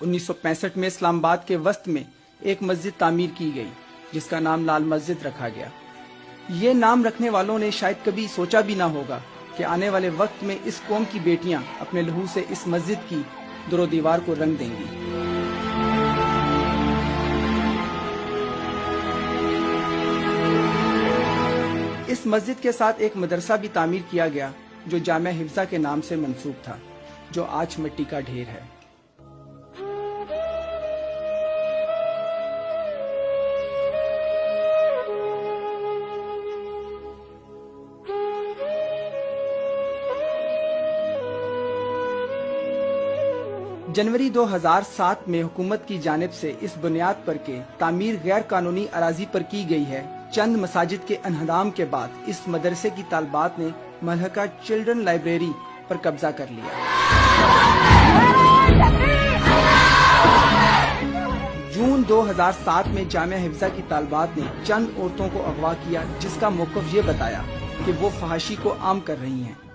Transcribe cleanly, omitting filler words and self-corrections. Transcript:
1965 میں اسلام آباد کے وسط میں ایک مسجد تعمیر کی گئی جس کا نام لال مسجد رکھا گیا۔ یہ نام رکھنے والوں نے شاید کبھی سوچا بھی نہ ہوگا کہ آنے والے وقت میں اس قوم کی بیٹیاں اپنے لہو سے اس مسجد کی در و دیوار کو رنگ دیں گی۔ اس مسجد کے ساتھ ایک مدرسہ بھی تعمیر کیا گیا جو جامعہ حفظہ کے نام سے منسوب تھا، جو آج مٹی کا ڈھیر ہے۔ جنوری 2007 میں حکومت کی جانب سے اس بنیاد پر کہ تعمیر غیر قانونی اراضی پر کی گئی ہے، چند مساجد کے انہدام کے بعد اس مدرسے کی طالبات نے ملحقہ چلڈرن لائبریری پر قبضہ کر لیا۔ جون 2007 میں جامعہ حفظہ کی طالبات نے چند عورتوں کو اغوا کیا جس کا موقف یہ بتایا کہ وہ فحاشی کو عام کر رہی ہیں۔